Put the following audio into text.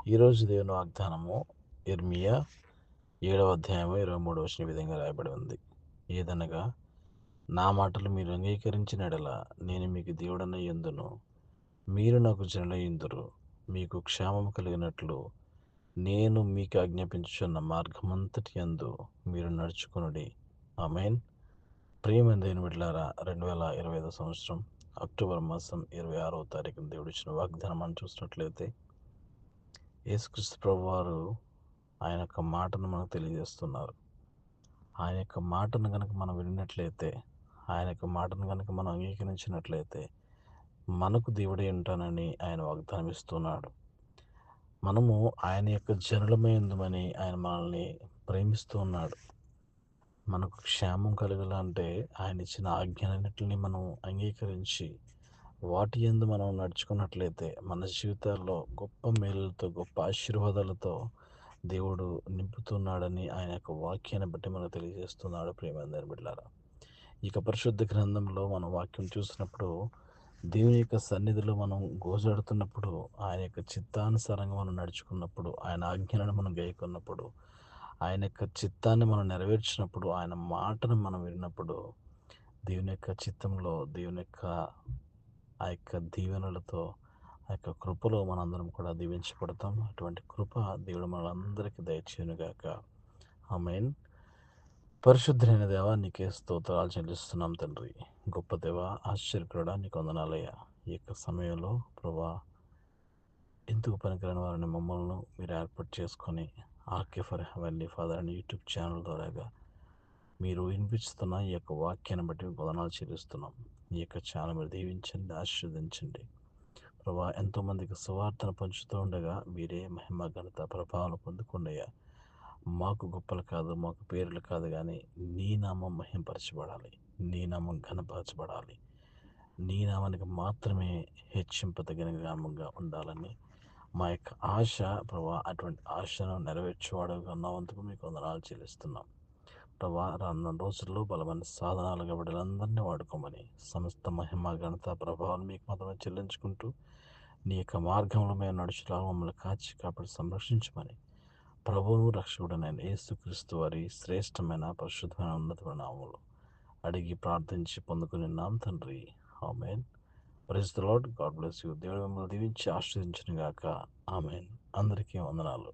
ఈరోజు దేవుని వాగ్దానము ఇర్మియా 7వ అధ్యాయము 23వ విధంగా రాయబడి ఉంది. ఏదనగా, నా మాటలు మీరు అంగీకరించిన ఎడల నేను మీకు దేవుడనై యుందును, మీరు నాకు జనులయుందురు. మీకు క్షేమము కలిగినట్లు నేను మీకు ఆజ్ఞాపించుచున్న మార్గమంతటి యందు మీరు నడుచుకొనుడి. ఆమేన్. ప్రియమైన దేవుని బిడ్డలారా, 2025 సంవత్సరం అక్టోబర్ మాసం 26వ తారీఖున దేవుడిచ్చిన వాగ్దానం మనం చూసినట్లయితే, యేసుక్రీస్తు ప్రభువారు ఆయన యొక్క మాటను మనకు తెలియజేస్తున్నారు. ఆయన యొక్క మాటను కనుక మనం విన్నట్లయితే, ఆయన యొక్క మాటను కనుక మనం అంగీకరించినట్లయితే, మనకు దేవుడే ఉంటానని ఆయన వాగ్దానం ఇస్తున్నాడు. మనము ఆయన యొక్క జనులమైందుమని ఆయన మనల్ని ప్రేమిస్తూ ఉన్నాడు. మనకు క్షేమం కలగాలంటే ఆయన ఇచ్చిన ఆజ్ఞలన్నిటిని మనం అంగీకరించి వాటి యందు మనం నడుచుకున్నట్లయితే మన జీవితాల్లో గొప్ప మేలులతో, గొప్ప ఆశీర్వాదాలతో దేవుడు నింపుతున్నాడని ఆయన యొక్క వాక్యాన్ని బట్టి మనకు తెలియజేస్తున్నాడు. ప్రియమైన బిడ్డలారా, ఇక పరిశుద్ధ గ్రంథంలో మనం వాక్యం చూసినప్పుడు, దేవుని యొక్క సన్నిధిలో మనం గోజాడుతున్నప్పుడు, ఆయన యొక్క చిత్తానుసారంగా మనం నడుచుకున్నప్పుడు, ఆయన ఆజ్ఞలను మనం గైకొన్నప్పుడు, ఆయన యొక్క చిత్తాన్ని మనం నెరవేర్చినప్పుడు, ఆయన మాటను మనం విన్నప్పుడు, దేవుని యొక్క చిత్తంలో, దేవుని యొక్క ఆ యొక్క దీవెనలతో, ఆ యొక్క కృపలో మనందరం కూడా దీవించబడతాం. అటువంటి కృప దేవుడు మనందరికీ దయచేయునుగాక. ఆమేన్. పరిశుద్ధులైన దేవా, నీకే స్తోత్రాలు చెల్లిస్తున్నాం తండ్రి. గొప్ప దేవ, ఆశ్చర్యకరుడా, నీకు వందనాలయ్యా. ఈ యొక్క సమయంలో ప్రభా, ఎందుకు పనికిరాని వారిని మమ్మల్ని మీరు ఏర్పాటు చేసుకొని ఆర్కే ఫర్ హెవెన్లీ ఫాదర్ అని యూట్యూబ్ ఛానల్ ద్వారాగా మీరు వినిపిస్తున్న ఈ యొక్క వాక్యాన్ని బట్టి వందనాలు చెల్లిస్తున్నాం. ఈ యొక్క ఛానల్ మీరు దీవించండి, ఆశీర్వదించండి ప్రభా. ఎంతోమందికి సువార్తను పంచుతూ ఉండగా మీరే మహిమ, ఘనత, ప్రభావం పొందుకుండయ్యా. మాకు గొప్పలు కాదు, మాకు పేర్లు కాదు, కానీ నీ నామం మహింపరచబడాలి, నీ నామం ఘనపరచబడాలి, నీ నామానికి మాత్రమే హెచ్చింపదగిన నామంగా ఉండాలని మా యొక్క ఆశ ప్రభా. అటువంటి ఆశను నెరవేర్చేవాడుగా ఉన్నందుకు మీకు వందనాలు చెల్లిస్తున్నాం ప్రభా. రానున్న రోజుల్లో బలమైన సాధనాలుగా బిడ్డలందరినీ వాడుకోమని, సమస్త మహిమ, ఘనత, ప్రభావం మీకు మాత్రమే చెల్లించుకుంటూ, నీ యొక్క మార్గంలో మేము నడుచులా మమ్మల్ని కాచి కాపాడి సంరక్షించమని ప్రభువును రక్షకుడైన యేసుక్రీస్తు వారి శ్రేష్టమైన పరిశుద్ధమైన ఉన్నతమైన నామములో అడిగి ప్రార్థించి పొందుకుని నాం తండ్రి. ఆమేన్. Praise the Lord. God bless you. దేవుడు మిమ్మల్ని దీవించి ఆశీర్వదించును గాక. ఆమేన్. అందరికీ వందనాలు.